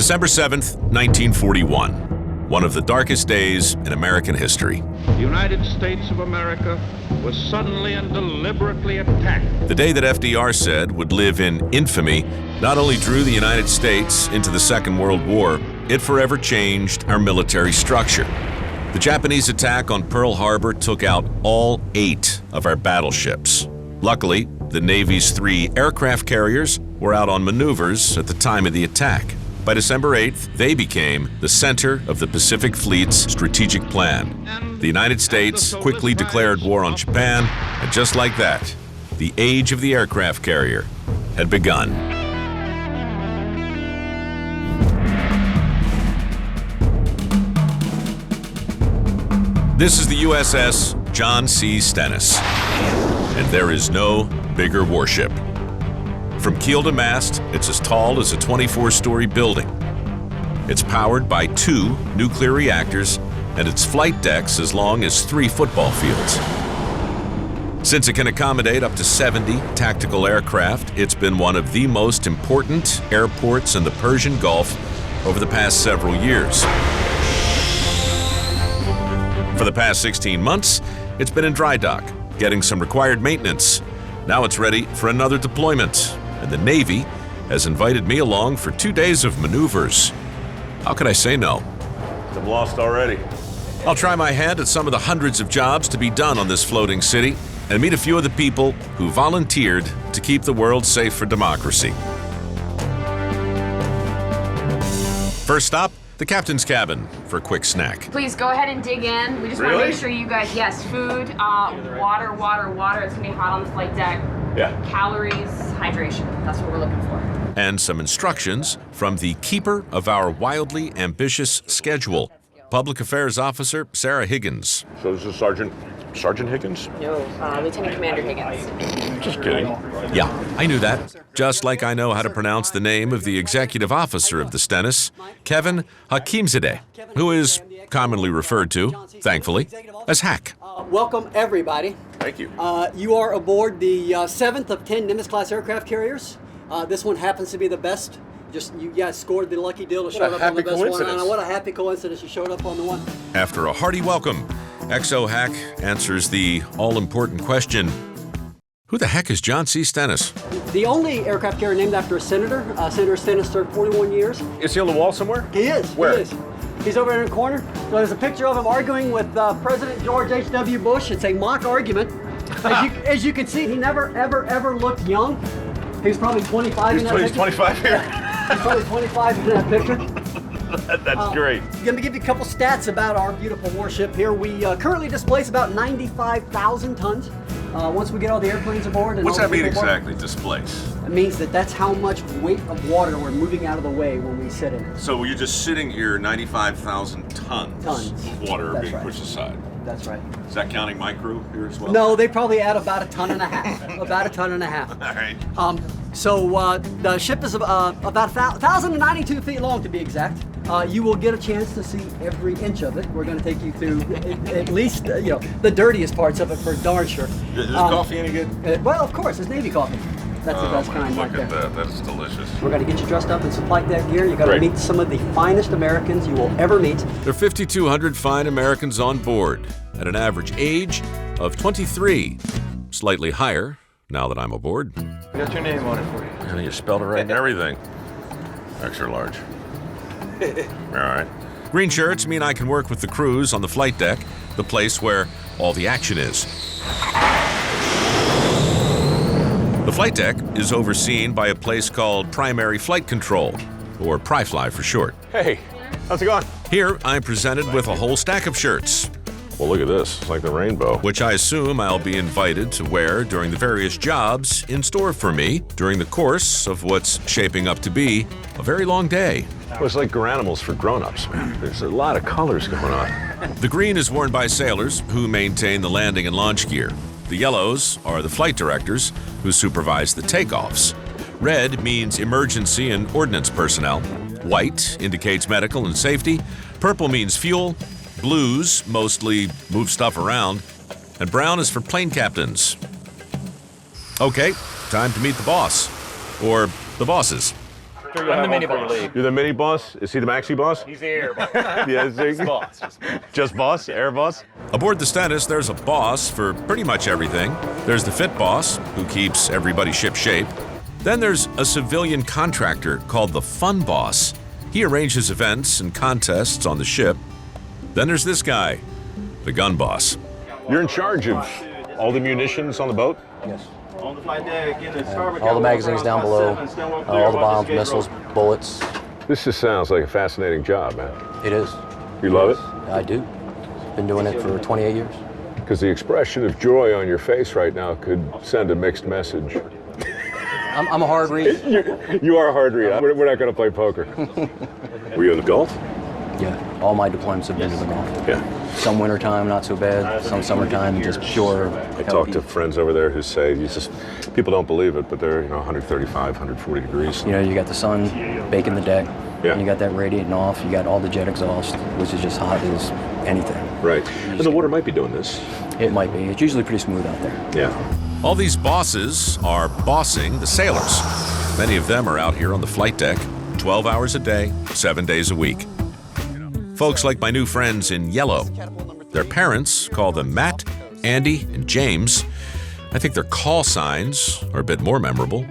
December 7th, 1941, one of the darkest days in American history. The United States of America was suddenly and deliberately attacked. The day that FDR said would live in infamy not only drew the United States into the Second World War, it forever changed our military structure. The Japanese attack on Pearl Harbor took out all 8 of our battleships. Luckily, the Navy's 3 aircraft carriers were out on maneuvers at the time of the attack. By December 8th, they became the center of the Pacific Fleet's strategic plan. The United States quickly declared war on Japan, and just like that, the age of the aircraft carrier had begun. This is the USS John C. Stennis, and there is no bigger warship. From keel to mast, it's as tall as a 24-story building. It's powered by 2 nuclear reactors, and its flight deck's as long as 3 football fields. Since it can accommodate up to 70 tactical aircraft, it's been one of the most important airports in the Persian Gulf over the past several years. For the past 16 months, it's been in dry dock, getting some required maintenance. Now it's ready for another deployment, and the Navy has invited me along for 2 days of maneuvers. How could I say no? I'm lost already. I'll try my hand at some of the hundreds of jobs to be done on this floating city and meet a few of the people who volunteered to keep the world safe for democracy. First stop, the captain's cabin for a quick snack. Please go ahead and dig in. We just want to make sure you guys, yes, food, water. It's gonna be hot on the flight deck. Yeah. Calories, hydration. That's what we're looking for. And some instructions from the keeper of our wildly ambitious schedule, Public Affairs Officer Sarah Higgins. So this is Sergeant Higgins? No, Lieutenant Commander Higgins. Just kidding. Yeah, I knew that. Just like I know how to pronounce the name of the executive officer of the Stennis, Kevin Hakimzadeh, who is commonly referred to, thankfully, as Hack. Welcome, everybody. Thank you. You are aboard the 7th of 10 Nimitz-class aircraft carriers. This one happens to be the best. Just you guys scored the lucky deal to show up on the best one. And what a happy coincidence you showed up on the one. After a hearty welcome, XO Hack answers the all-important question, who the heck is John C. Stennis? The only aircraft carrier named after a senator. Senator Stennis served 41 years. Is he on the wall somewhere? He is. Where? He is. He's over there in the corner. So there's a picture of him arguing with President George H.W. Bush. It's a mock argument. As you can see, he never, ever looked young. He's probably 25 in that picture. He's 25 here. He's probably 25 in that picture. That's great. I'm going to give you a couple stats about our beautiful warship here. We currently displace about 95,000 tons. Once we get all the airplanes aboard. And What's all that the mean people aboard, exactly, displace? it means that's how much weight of water we're moving out of the way when we sit in it. So you're just sitting here 95,000 tons of water That's being right. pushed aside. That's right. Is that counting my crew here as well? No, they probably add about a ton and a half. About a ton and a half. All right. So the ship is about 1,092 feet long, to be exact. You will get a chance to see every inch of it. We're going to take you through at least the dirtiest parts of it for darn sure. Is coffee any good? Well, of course, it's Navy coffee. That's the best kind right Look there. at that. That is delicious. We're going to get you dressed up in some flight deck gear. You're going to Great. meet some of the finest Americans you will ever meet. There are 5,200 fine Americans on board at an average age of 23. Slightly higher now that I'm aboard. I got your name on it for you. And you spelled it right and everything. Extra large. All right. Green shirts mean I can work with the crews on the flight deck, the place where all the action is. The flight deck is overseen by a place called Primary Flight Control, or PriFly for short. Hey, how's it going? Here, I'm presented with a whole stack of shirts, Well, look at this. It's like the rainbow. which I assume I'll be invited to wear during the various jobs in store for me during the course of what's shaping up to be a very long day. Well, it's like Garanimals for grown-ups, man. There's a lot of colors going on. The green is worn by sailors who maintain the landing and launch gear. The yellows are the flight directors who supervise the takeoffs. Red means emergency and ordnance personnel. White indicates medical and safety. Purple means fuel. Blues mostly move stuff around. And brown is for plane captains. Okay, time to meet the boss. Or the bosses. I'm the mini boss. You're the mini boss? Is he the maxi boss? He's the air boss. Yeah, just boss. Just boss? Air boss? Aboard the Stennis, there's a boss for pretty much everything. There's the fit boss, who keeps everybody ship-shape. Then there's a civilian contractor called the fun boss. He arranges events and contests on the ship. Then there's this guy, the gun boss. You're in charge of all the munitions on the boat? Yes. All the magazines down below, all the bombs, missiles, bullets. This just sounds like a fascinating job, man. It is. You love it? I do. Been doing it for 28 years. Because the expression of joy on your face right now could send a mixed message. I'm a hard read. You are a hard read. We're not going to play poker. Were you in the Gulf? Yeah, all my deployments have been to the Gulf. Yeah. Some wintertime, not so bad. Some summertime, just pure. I talked to friends over there who say, people don't believe it, but they're 135, 140 degrees. You know, you got the sun baking the deck. Yeah. And you got that radiating off. You got all the jet exhaust, which is just hot as anything. Right. And the water might be doing this. It might be. It's usually pretty smooth out there. Yeah. All these bosses are bossing the sailors. Many of them are out here on the flight deck, 12 hours a day, 7 days a week. Folks like my new friends in yellow. Their parents call them Matt, Andy, and James. I think their call signs are a bit more memorable.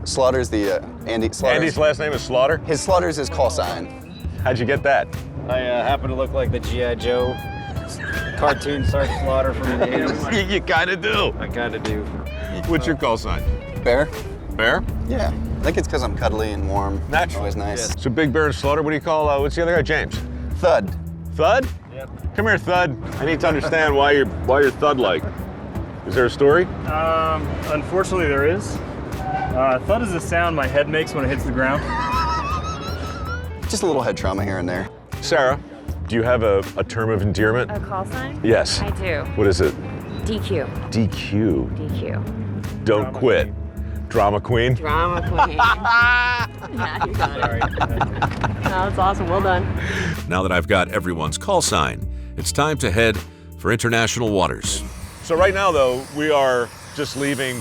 Slaughter's the Andy. Andy's last name is Slaughter? His Slaughter's his call sign. How'd you get that? I happen to look like the G.I. Joe cartoon Sergeant Slaughter from the 80s. You kind of do. I kind of do. What's your call sign? Bear? Bear? Yeah. I think it's because I'm cuddly and warm. Natural. Always nice. So Big Bear and Slaughter, what do you call, what's the other guy, James? Thud. Thud? Yep. Come here, Thud. I need to understand why you're Thud-like. Is there a story? Unfortunately there is. Thud is the sound my head makes when it hits the ground. Just a little head trauma here and there. Sarah, do you have a term of endearment? A call sign? Yes. I do. What is it? DQ. DQ. DQ. Don't quit. Drama queen? Drama queen. Yeah, you got it. No, that's awesome. Well done. Now that I've got everyone's call sign, it's time to head for international waters. So right now, though, we are just leaving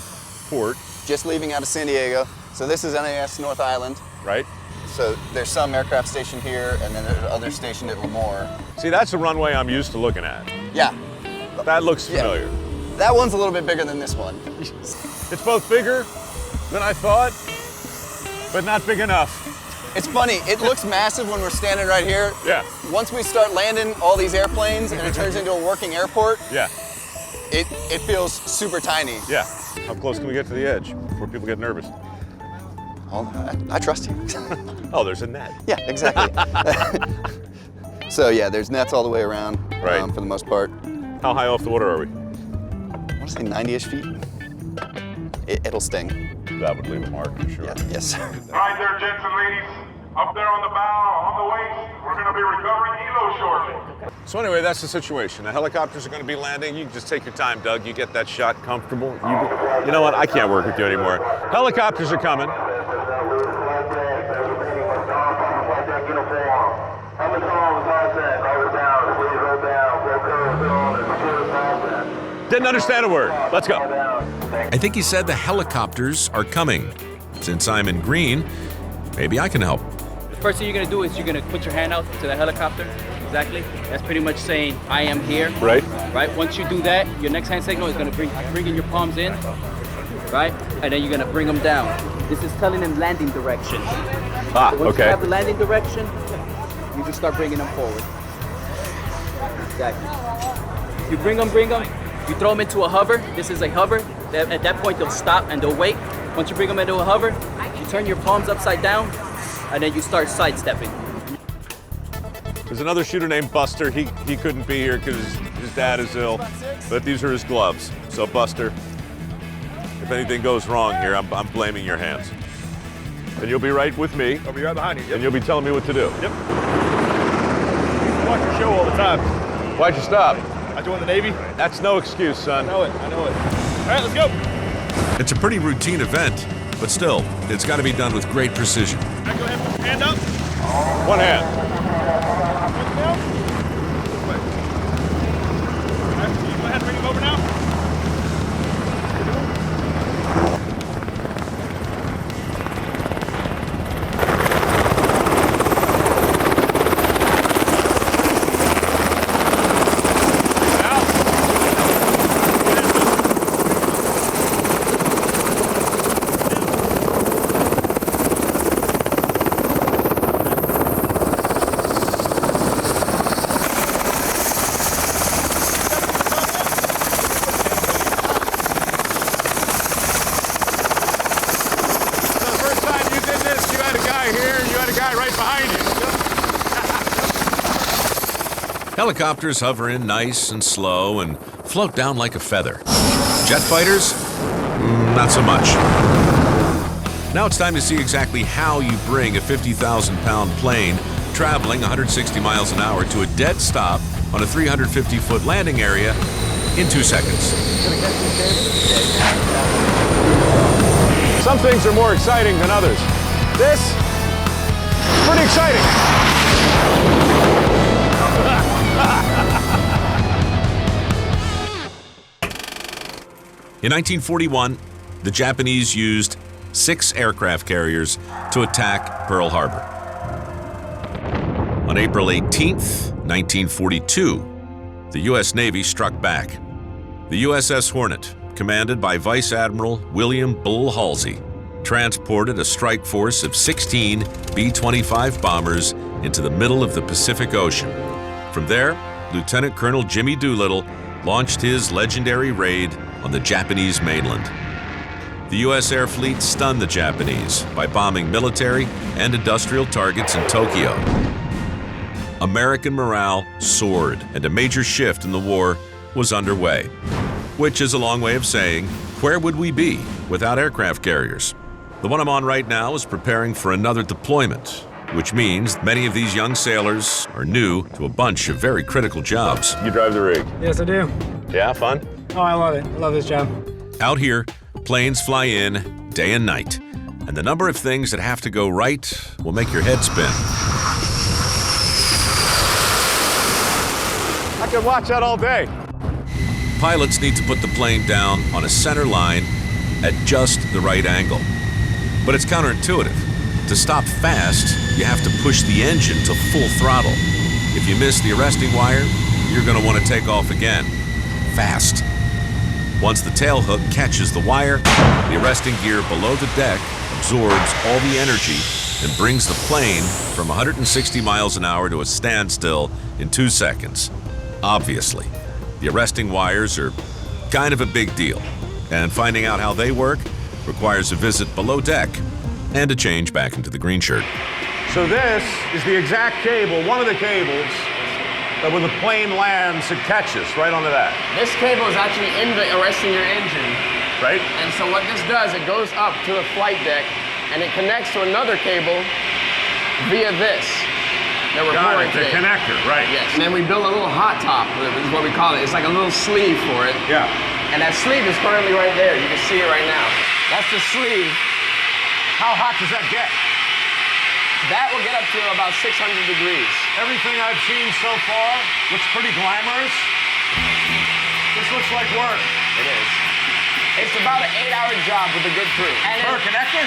port. Just leaving out of San Diego. So this is NAS North Island. Right. So there's some aircraft stationed here, and then there's others stationed at Lemoore. See, that's the runway I'm used to looking at. Yeah. That looks familiar. Yeah. That one's a little bit bigger than this one. It's both bigger than I thought, but not big enough. It's funny, it looks massive when we're standing right here. Yeah. Once we start landing all these airplanes and it turns into a working airport, Yeah. it feels super tiny. Yeah. How close can we get to the edge before people get nervous? Oh, I trust you. Oh, there's a net. Yeah, exactly. So yeah, there's nets all the way around, Right. For the most part. How high off the water are we? I want to say 90-ish feet. It'll sting. That would leave a mark for sure. Yeah, yes, sir. All right there, gents and ladies. Up there on the bow, on the waist, we're going to be recovering helo shortly. So anyway, that's the situation. The helicopters are going to be landing. You can just take your time, Doug. You get that shot comfortable. You know what? I can't work with you anymore. Helicopters are coming. Didn't understand a word. Let's go. I think he said the helicopters are coming. Since I'm in green, maybe I can help. The first thing you're gonna do is you're gonna put your hand out to the helicopter. Exactly. That's pretty much saying, I am here. Right. Right. Once you do that, your next hand signal is gonna bring in your palms in. Right. And then you're gonna bring them down. This is telling them landing direction. Ah, Once okay. you have the landing direction, you can start bringing them forward. Exactly. You bring them. You throw them into a hover. This is a hover. At that point, they'll stop and they'll wait. Once you bring them into a hover, you turn your palms upside down, and then you start sidestepping. There's another shooter named Buster. He couldn't be here because his dad is ill, but these are his gloves. So Buster, if anything goes wrong here, I'm blaming your hands. And you'll be right with me. I'll be right behind you. Yep. And you'll be telling me what to do. Yep. I watch your show all the time. Why'd you stop? I joined the Navy. That's no excuse, son. I know it. All right, let's go. It's a pretty routine event, but still, it's got to be done with great precision. All right, go ahead, put your hand up. One hand. Hands down. This way. All right, you go ahead and bring him over now. Helicopters hover in nice and slow and float down like a feather. Jet fighters? Not so much. Now it's time to see exactly how you bring a 50,000-pound plane traveling 160 miles an hour to a dead stop on a 350-foot landing area in 2 seconds. Some things are more exciting than others. This is pretty exciting. In 1941, the Japanese used 6 aircraft carriers to attack Pearl Harbor. On April 18th, 1942, the U.S. Navy struck back. The USS Hornet, commanded by Vice Admiral William Bull Halsey, transported a strike force of 16 B-25 bombers into the middle of the Pacific Ocean. From there, Lieutenant Colonel Jimmy Doolittle launched his legendary raid on the Japanese mainland. The U.S. Air Fleet stunned the Japanese by bombing military and industrial targets in Tokyo. American morale soared, and a major shift in the war was underway, which is a long way of saying, where would we be without aircraft carriers? The one I'm on right now is preparing for another deployment, which means many of these young sailors are new to a bunch of very critical jobs. You drive the rig? Yes, I do. Yeah, fun? Oh, I love it. I love this job. Out here, planes fly in day and night, and the number of things that have to go right will make your head spin. I could watch that all day. Pilots need to put the plane down on a center line at just the right angle. But it's counterintuitive. To stop fast, you have to push the engine to full throttle. If you miss the arresting wire, you're going to want to take off again, fast. Once the tail hook catches the wire, the arresting gear below the deck absorbs all the energy and brings the plane from 160 miles an hour to a standstill in 2 seconds. Obviously, the arresting wires are kind of a big deal, and finding out how they work requires a visit below deck and a change back into the green shirt. So this is the exact cable, one of the cables, that when the plane lands, it catches right onto that. This cable is actually in the arresting your engine. Right? And so what this does, it goes up to the flight deck, and it connects to another cable via this. That we're Got pouring it, the today. connector, right. Yes, and then we build a little hot top, is what we call it. It's like a little sleeve for it. Yeah. And that sleeve is currently right there. You can see it right now. That's the sleeve. How hot does that get? That will get up to about 600 degrees. Everything I've seen so far looks pretty glamorous. This looks like work. It is. It's about an 8-hour job with a good crew. And Per connector?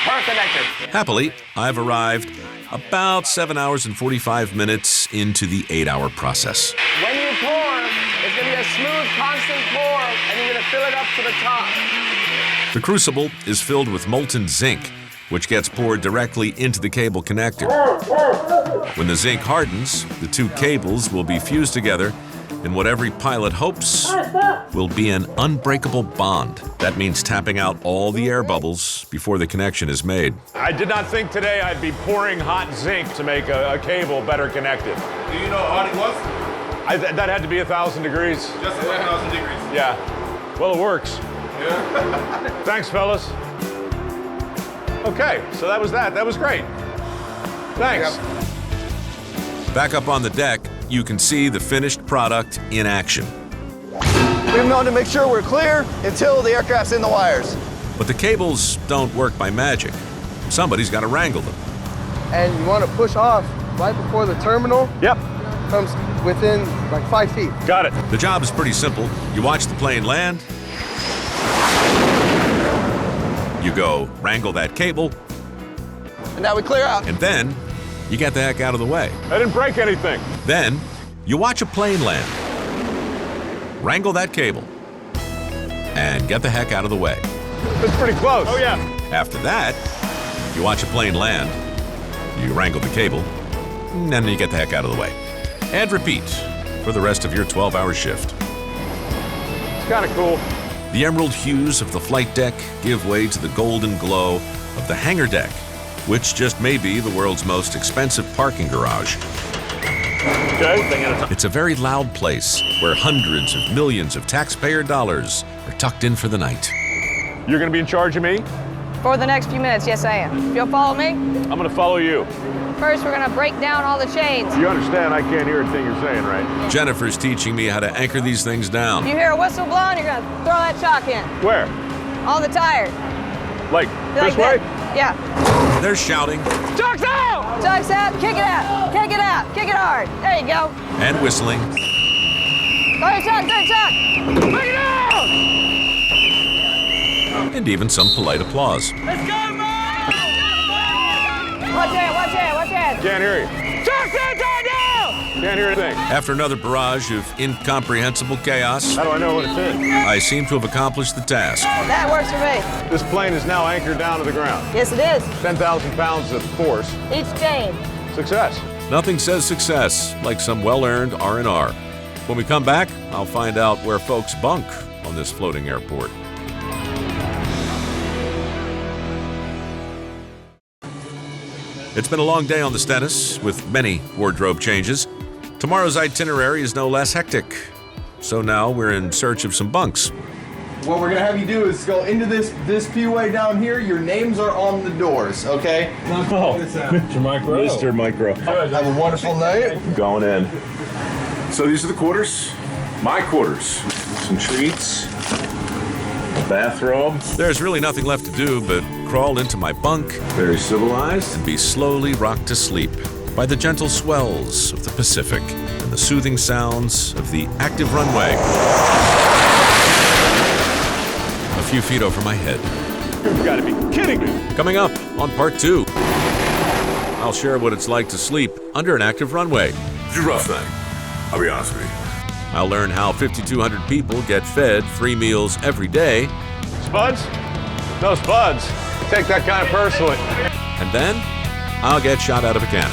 Per connector. Happily, I've arrived about 7 hours and 45 minutes into the 8-hour process. When you pour, it's going to be a smooth, constant pour, and you're going to fill it up to the top. The crucible is filled with molten zinc, which gets poured directly into the cable connector. When the zinc hardens, the 2 cables will be fused together in what every pilot hopes will be an unbreakable bond. That means tapping out all the air bubbles before the connection is made. I did not think today I'd be pouring hot zinc to make a cable better connected. Do you know how hot it was? That had to be 1,000 degrees. Just 1,000 degrees. Yeah. Well, it works. Yeah. Thanks, fellas. Okay, so that was that. That was great. Thanks. Back up on the deck, you can see the finished product in action. We've known to make sure we're clear until the aircraft's in the wires. But the cables don't work by magic. Somebody's got to wrangle them. And you want to push off right before the terminal. Yep. Comes within like 5 feet. Got it. The job is pretty simple. You watch the plane land. You go wrangle that cable. And now we clear out. And then you get the heck out of the way. I didn't break anything. Then you watch a plane land. Wrangle that cable. And get the heck out of the way. That's pretty close. Oh, yeah. After that, you watch a plane land. You wrangle the cable. And then you get the heck out of the way. And repeat for the rest of your 12-hour shift. It's kind of cool. The emerald hues of the flight deck give way to the golden glow of the hangar deck, which just may be the world's most expensive parking garage. Okay. It's a very loud place where hundreds of millions of taxpayer dollars are tucked in for the night. You're going to be in charge of me? For the next few minutes, yes I am. If you'll follow me. I'm going to follow you. First, we're going to break down all the chains. You understand I can't hear a thing you're saying, right? Jennifer's teaching me how to anchor these things down. If you hear a whistle blowing, you're going to throw that chalk in. Where? On the tire. Like this way? Yeah. They're shouting. Chalk's out! Chalk's out. Kick it out. Kick it out. Kick it hard. There you go. And whistling. Throw your chalk. Throw your chalk. Bring it out! And even some polite applause. Let's go, man! Watch it, watch it, watch it! Can't hear you. Chalk's out, down! Can't hear a thing. After another barrage of incomprehensible chaos, How do I know what it's in? I seem to have accomplished the task. That works for me. This plane is now anchored down to the ground. Yes, it is. 10,000 pounds of force. Each chain. Success. Nothing says success like some well-earned R&R. When we come back, I'll find out where folks bunk on this floating airport. It's been a long day on the Stennis, with many wardrobe changes. Tomorrow's itinerary is no less hectic. So now we're in search of some bunks. What we're gonna have you do is go into this pew-way down here. Your names are on the doors, okay? Mr. Micro. Mr. Micro. Have a wonderful night. Going in. So these are the quarters. My quarters. Some treats. Bathrobe. There's really nothing left to do but crawl into my bunk. Very civilized. And be slowly rocked to sleep by the gentle swells of the Pacific and the soothing sounds of the active runway a few feet over my head. You've got to be kidding me. Coming up on part 2, I'll share what it's like to sleep under an active runway. It's a rough thing, I'll be honest with you. I'll learn how 5,200 people get fed 3 meals every day. Spuds? No, Spuds. Take that kind of personally. And then I'll get shot out of a cannon.